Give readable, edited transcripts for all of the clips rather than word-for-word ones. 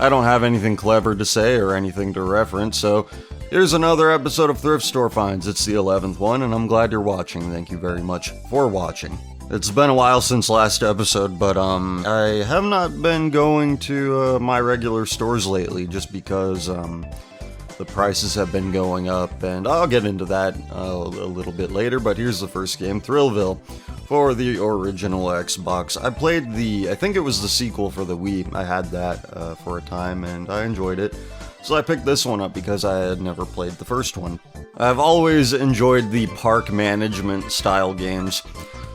I don't have anything clever to say or anything to reference, so here's another episode of Thrift Store Finds. It's the 11th one, and I'm glad you're watching. Thank you very much for watching. It's been a while since last episode, but I have not been going to my regular stores lately just because the prices have been going up, and I'll get into that a little bit later. But here's the first game, Thrillville, for the original Xbox. I played I think it was the sequel for the Wii. I had that for a time, and I enjoyed it. So I picked this one up because I had never played the first one. I've always enjoyed the park management style games.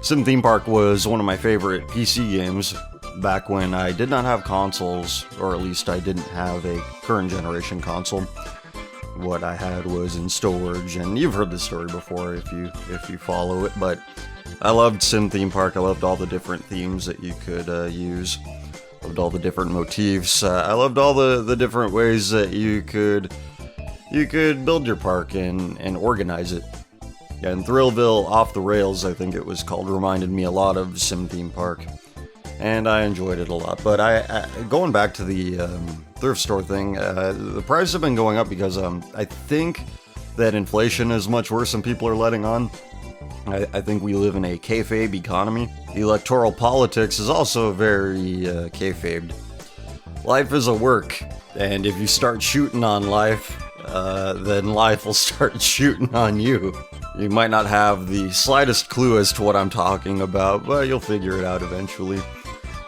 Sim Theme Park was one of my favorite PC games back when I did not have consoles, or at least I didn't have a current generation console. What I had was in storage, and you've heard this story before if you follow it, but I loved Sim Theme Park. I loved all the different themes that you could use. Loved all the different motifs. I loved all the different ways that you could build your park and organize it. And Thrillville Off the Rails, I think it was called, reminded me a lot of Sim Theme Park, and I enjoyed it a lot. But I going back to the thrift store thing, the prices have been going up because I think that inflation is much worse than people are letting on. I think we live in a kayfabe economy. Electoral politics is also very kayfabed. Life is a work, and if you start shooting on life, then life will start shooting on you. You might not have the slightest clue as to what I'm talking about, but you'll figure it out eventually.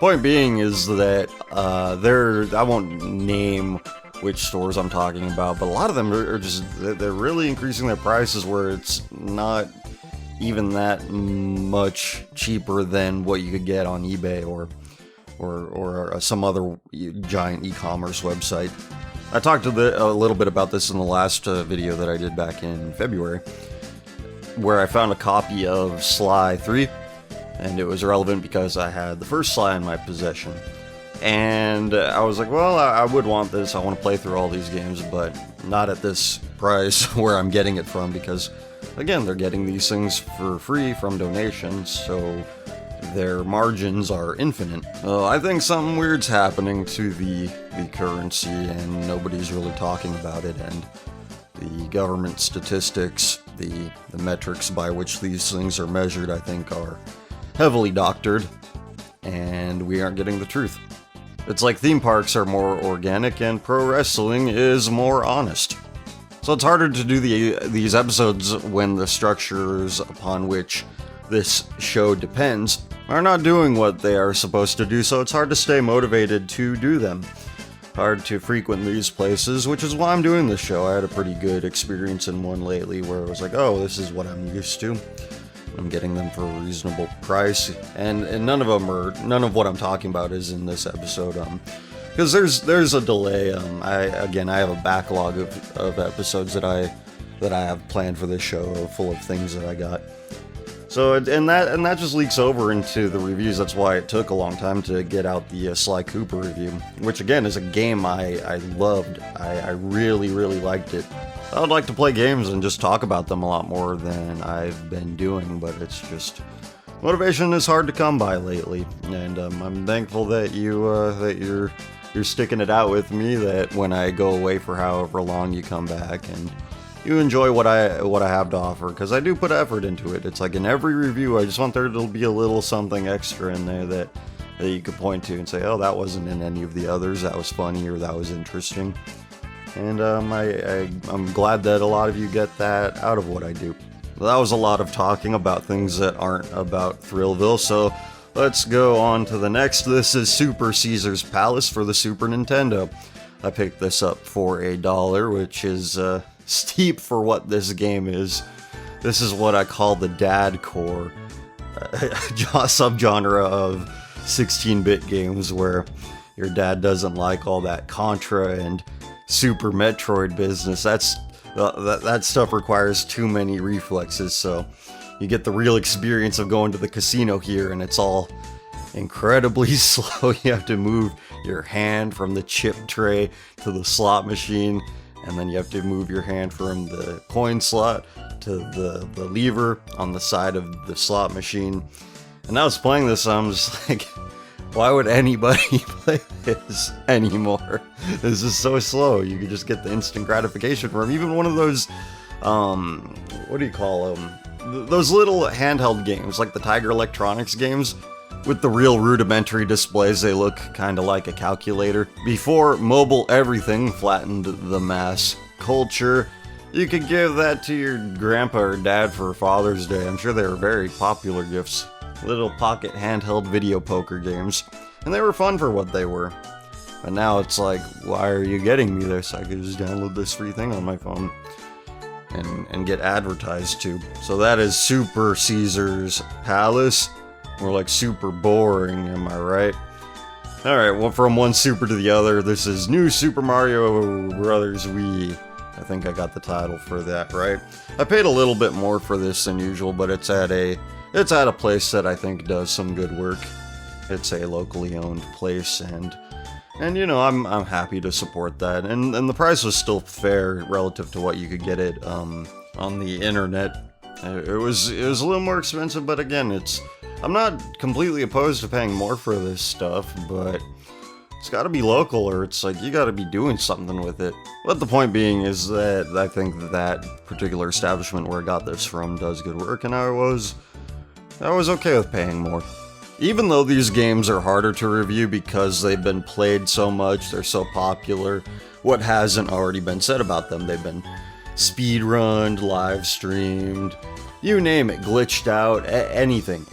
Point being is that I won't name which stores I'm talking about, but a lot of them are just, they're really increasing their prices where it's not even that much cheaper than what you could get on eBay or some other giant e-commerce website. I talked a little bit about this in the last video that I did back in February, where I found a copy of Sly 3, and it was relevant because I had the first Sly in my possession. And I was like, well, I would want this, I want to play through all these games, but not at this price where I'm getting it from, because, again, they're getting these things for free from donations, so their margins are infinite. I think something weird's happening to the currency, and nobody's really talking about it, and the government statistics, the metrics by which these things are measured, I think, are heavily doctored, and we aren't getting the truth. It's like theme parks are more organic and pro wrestling is more honest. So it's harder to do these episodes when the structures upon which this show depends are not doing what they are supposed to do, so it's hard to stay motivated to do them. Hard to frequent these places, which is why I'm doing this show. I had a pretty good experience in one lately where I was like, oh, this is what I'm used to. I'm getting them for a reasonable price, and none of what I'm talking about is in this episode, because there's a delay. I have a backlog of episodes that I have planned for this show, full of things that I got. So, and that just leaks over into the reviews. That's why it took a long time to get out the Sly Cooper review, which again is a game I loved. I really, really liked it. I would like to play games and just talk about them a lot more than I've been doing, but it's just, motivation is hard to come by lately, and I'm thankful that you're sticking it out with me, that when I go away for however long you come back and you enjoy what I have to offer, because I do put effort into it. It's like in every review, I just want there to be a little something extra in there that you could point to and say, oh, that wasn't in any of the others, that was funny, or that was interesting. And I'm glad that a lot of you get that out of what I do. Well, that was a lot of talking about things that aren't about Thrillville, so let's go on to the next. This is Super Caesar's Palace for the Super Nintendo. I picked this up for $1, which is steep for what this game is. This is what I call the dad core subgenre of 16-bit games, where your dad doesn't like all that Contra and Super Metroid business. That stuff requires too many reflexes, so you get the real experience of going to the casino here, and it's all incredibly slow. You have to move your hand from the chip tray to the slot machine, and then you have to move your hand from the coin slot to the lever on the side of the slot machine. And I was playing this, I'm just like, Why would anybody play this anymore? This is so slow. You could just get the instant gratification from even one of those, what do you call them? Those little handheld games, like the Tiger Electronics games. With the real rudimentary displays, they look kind of like a calculator. Before mobile everything flattened the mass culture, you could give that to your grandpa or dad for Father's Day. I'm sure they were very popular gifts. Little pocket handheld video poker games. And they were fun for what they were. But now it's like, why are you getting me this? I could just download this free thing on my phone and get advertised to. So that is Super Caesar's Palace. More like super boring, am I right? Alright, well, from one super to the other, this is New Super Mario Bros. Wii. I think I got the title for that, right? I paid a little bit more for this than usual, but it's at a place that I think does some good work. It's a locally owned place, and you know, I'm happy to support that. And the price was still fair relative to what you could get it on the internet. It was a little more expensive, but again, I'm not completely opposed to paying more for this stuff, but it's gotta be local, or it's like you gotta be doing something with it. But the point being is that I think that particular establishment where I got this from does good work, and I was okay with paying more. Even though these games are harder to review because they've been played so much, they're so popular, what hasn't already been said about them? They've been speedrunned, live streamed, you name it, glitched out, anything,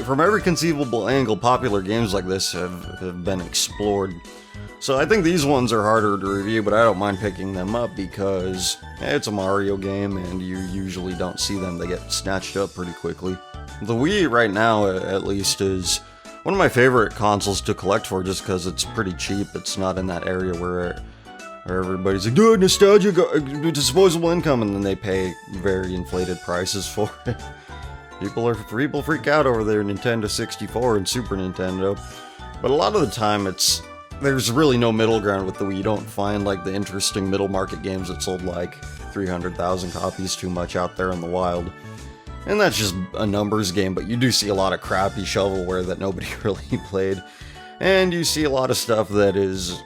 from every conceivable angle, popular games like this have been explored. So I think these ones are harder to review, but I don't mind picking them up because it's a Mario game and you usually don't see them. They get snatched up pretty quickly. The Wii right now, at least, is one of my favorite consoles to collect for just because it's pretty cheap. It's not in that area where everybody's like, dude, nostalgia, disposable income, and then they pay very inflated prices for it. People freak out over their Nintendo 64 and Super Nintendo, but a lot of the time there's really no middle ground with the Wii. You don't find like the interesting middle market games that sold like 300,000 copies too much out there in the wild. And that's just a numbers game, but you do see a lot of crappy shovelware that nobody really played. And you see a lot of stuff that is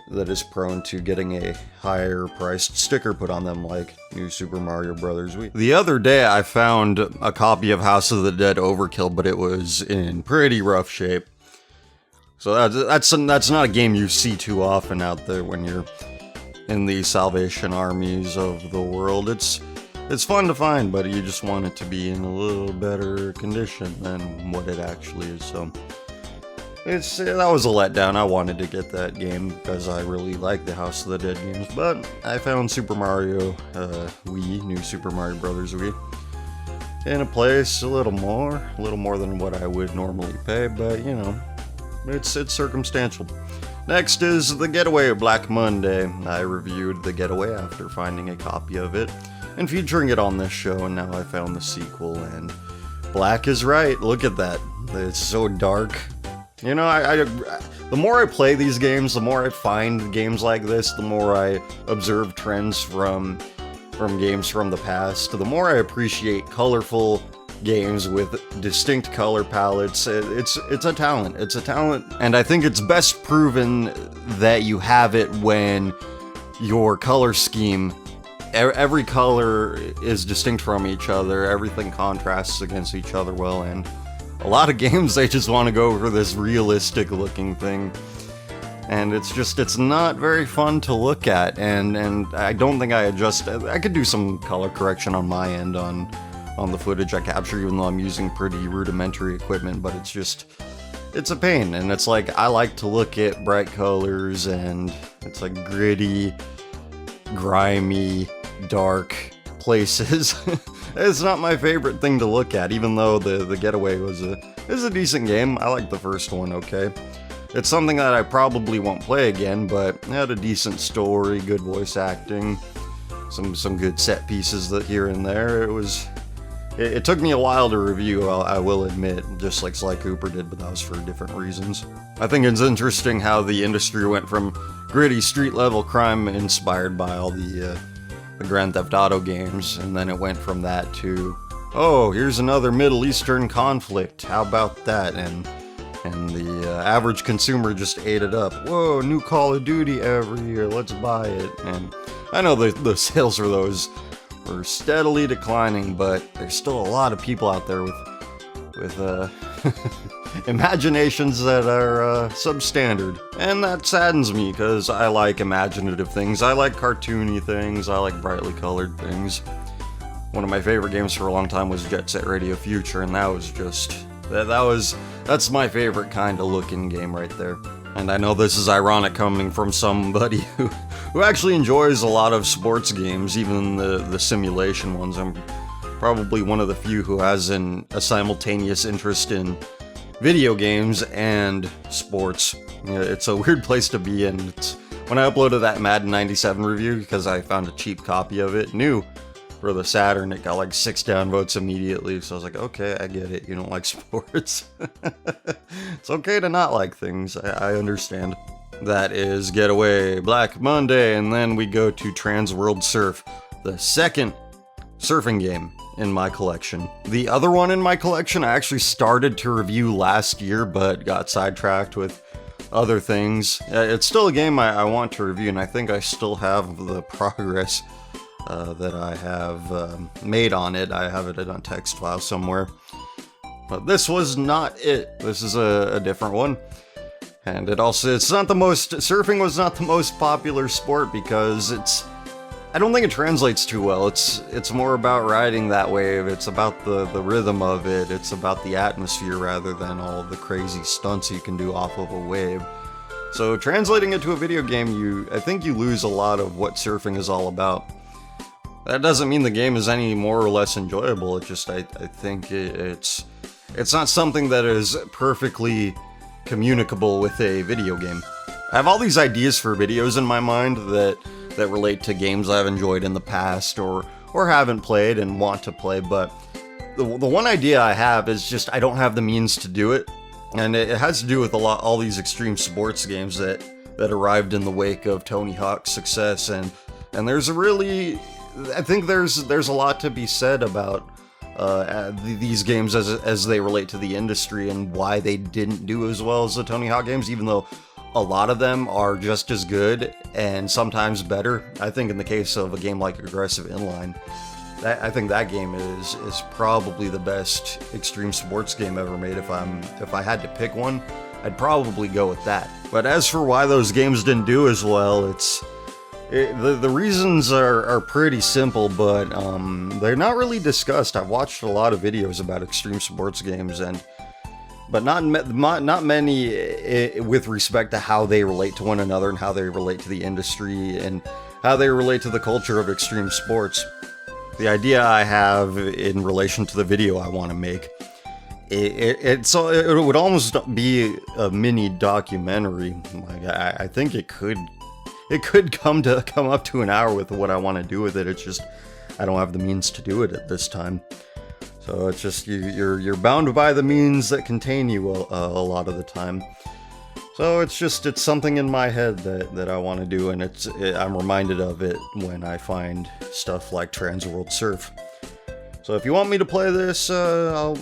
prone to getting a higher priced sticker put on them, like New Super Mario Bros. Wii. The other day I found a copy of House of the Dead Overkill, but it was in pretty rough shape. So that's not a game you see too often out there when you're in the Salvation Armies of the world. It's fun to find, but you just want it to be in a little better condition than what it actually is, so that was a letdown. I wanted to get that game because I really like the House of the Dead games, but I found Super Mario Wii, New Super Mario Bros. Wii, in a place a little more than what I would normally pay, but you know, it's circumstantial. Next is The Getaway Black Monday. I reviewed The Getaway after finding a copy of it and featuring it on this show, and now I found the sequel, and black is right. Look at that. It's so dark. You know, the more I play these games, the more I find games like this, the more I observe trends from games from the past, the more I appreciate colorful games with distinct color palettes. It's a talent. It's a talent, and I think it's best proven that you have it when your color scheme, every color is distinct from each other, everything contrasts against each other well, and a lot of games, they just want to go for this realistic looking thing, and it's not very fun to look at, and I don't think I could do some color correction on my end on the footage I capture, even though I'm using pretty rudimentary equipment, but it's a pain, and it's like, I like to look at bright colors, and it's like gritty, grimy, dark places. It's not my favorite thing to look at, even though the Getaway is a decent game. I like the first one, okay? It's something that I probably won't play again, but it had a decent story, good voice acting, some good set pieces that here and there. It took me a while to review, I will admit, just like Sly Cooper did, but that was for different reasons. I think it's interesting how the industry went from gritty street-level crime inspired by all the Grand Theft Auto games, and then it went from that to, oh, here's another Middle Eastern conflict, how about that? And and the average consumer just ate it up. Whoa, new Call of Duty every year, let's buy it. And I know the sales for those were steadily declining, but there's still a lot of people out there with imaginations that are substandard. And that saddens me, because I like imaginative things, I like cartoony things, I like brightly colored things. One of my favorite games for a long time was Jet Set Radio Future, and that was just... That's my favorite kind of looking game right there. And I know this is ironic coming from somebody who actually enjoys a lot of sports games, even the simulation ones. I'm probably one of the few who has a simultaneous interest in video games and sports. It's a weird place to be in. When I uploaded that Madden 97 review, because I found a cheap copy of it, new for the Saturn, it got like 6 downvotes immediately, so I was like, okay, I get it, you don't like sports. It's okay to not like things, I understand. That is Getaway, Black Monday, and then we go to Transworld Surf, the second surfing game in my collection. The other one in my collection I actually started to review last year, but got sidetracked with other things. It's still a game I want to review, and I think I still have the progress that I have made on it. I have it in a text file somewhere. But this was not it. This is a different one. And surfing was not the most popular sport, because I don't think it translates too well. It's more about riding that wave. It's about the rhythm of it. It's about the atmosphere rather than all the crazy stunts you can do off of a wave. So translating it to a video game, I think you lose a lot of what surfing is all about. That doesn't mean the game is any more or less enjoyable. It just, I think it's not something that is perfectly communicable with a video game. I have all these ideas for videos in my mind that relate to games I've enjoyed in the past or haven't played and want to play, but the one idea I have is just I don't have the means to do it, and it has to do with all these extreme sports games that arrived in the wake of Tony Hawk's success, and I think there's a lot to be said about these games as they relate to the industry and why they didn't do as well as the Tony Hawk games, even though a lot of them are just as good and sometimes better. I think in the case of a game like Aggressive Inline, I think that game is probably the best extreme sports game ever made. If I had to pick one, I'd probably go with that. But as for why those games didn't do as well, the reasons are pretty simple, but they're not really discussed. I've watched a lot of videos about extreme sports games, but not many with respect to how they relate to one another and how they relate to the industry and how they relate to the culture of extreme sports. The idea I have in relation to the video I want to make, it would almost be a mini documentary. Like I think it could come up to an hour with what I want to do with it. It's just I don't have the means to do it at this time. So it's just you're bound by the means that contain you a lot of the time. So it's something in my head that I want to do, and I'm reminded of it when I find stuff like Transworld Surf. So if you want me to play this, I'll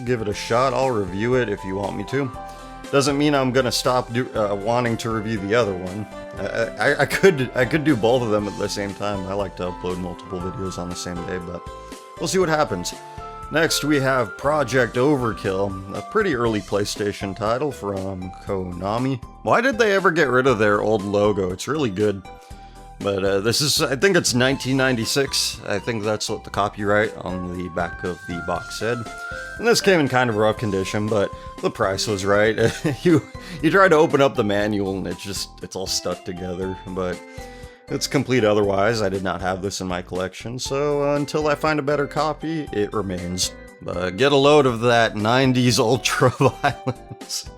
give it a shot. I'll review it if you want me to. Doesn't mean I'm gonna stop wanting to review the other one. I could do both of them at the same time. I like to upload multiple videos on the same day, but we'll see what happens. Next we have Project Overkill, a pretty early PlayStation title from Konami. Why did they ever get rid of their old logo? It's really good. But I think it's 1996. I think that's what the copyright on the back of the box said. And this came in kind of rough condition, but the price was right. You try to open up the manual and it's all stuck together, but it's complete otherwise. I did not have this in my collection, so until I find a better copy, it remains. But get a load of that 90s ultra violence.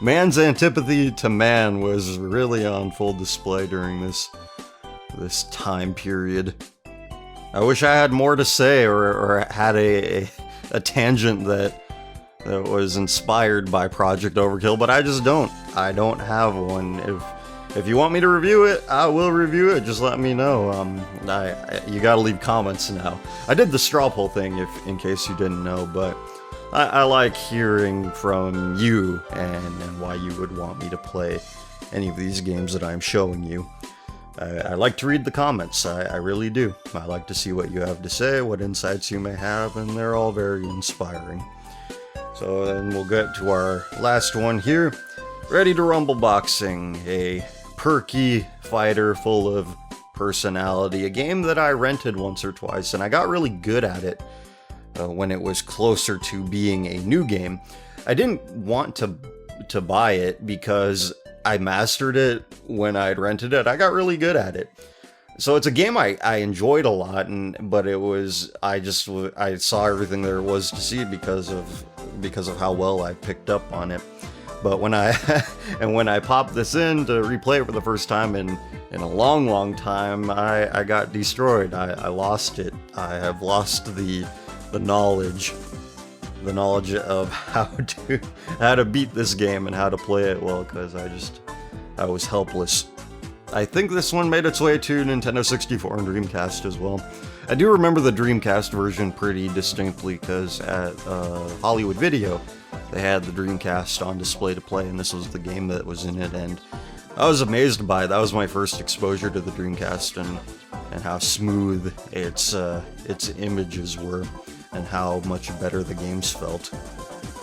Man's antipathy to man was really on full display during this time period. I wish I had more to say or had a tangent that was inspired by Project Overkill, but I just don't. I don't have one. If you want me to review it, I will review it. Just let me know. You gotta leave comments now. I did the straw poll thing, in case you didn't know, but I like hearing from you and why you would want me to play any of these games that I'm showing you. I like to read the comments, I really do. I like to see what you have to say, what insights you may have, and they're all very inspiring. So then we'll get to our last one here. Ready to Rumble Boxing, a perky fighter full of personality. A game that I rented once or twice, and I got really good at it when it was closer to being a new game. I didn't want to buy it because I mastered it when I'd rented it. I got really good at it. So it's a game I enjoyed a lot, but it was I saw everything there was to see because of how well I picked up on it. But when I popped this in to replay it for the first time in a long time, I got destroyed. I lost it. I have lost the knowledge of how to beat this game and how to play it well, because I was helpless. I think this one made its way to Nintendo 64 and Dreamcast as well. I do remember the Dreamcast version pretty distinctly, because at Hollywood Video, they had the Dreamcast on display to play, and this was the game that was in it, and I was amazed by it. That was my first exposure to the Dreamcast, and how smooth its images were, and how much better the games felt.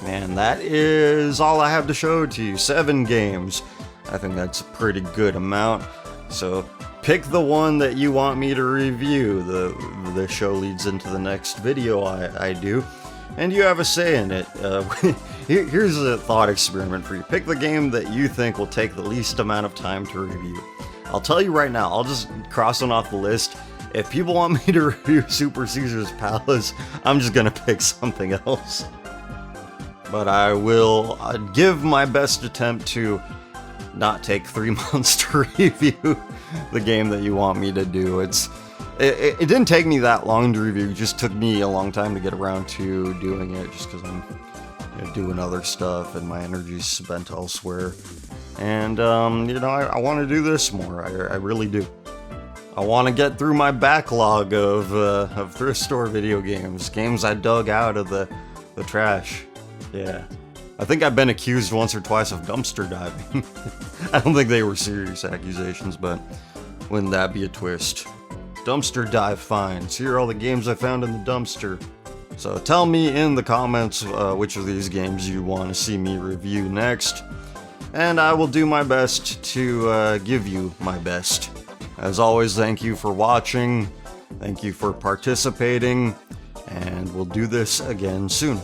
Man, that is all I have to show to you. 7 games. I think that's a pretty good amount. So pick the one that you want me to review. The show leads into the next video I do, and you have a say in it. Here's a thought experiment for you. Pick the game that you think will take the least amount of time to review. I'll tell you right now, I'll just cross one off the list. If people want me to review Super Caesar's Palace, I'm just gonna pick something else. But I will give my best attempt to not take 3 months to review the game that you want me to do. It didn't take me that long to review, it just took me a long time to get around to doing it, just because I'm doing other stuff and my energy's spent elsewhere. And, I want to do this more, I really do. I want to get through my backlog of thrift store video games I dug out of the trash. Yeah. I think I've been accused once or twice of dumpster diving. I don't think they were serious accusations, but wouldn't that be a twist? Dumpster dive finds. Here are all the games I found in the dumpster. So tell me in the comments which of these games you want to see me review next, and I will do my best to give you my best. As always, thank you for watching, thank you for participating, and we'll do this again soon.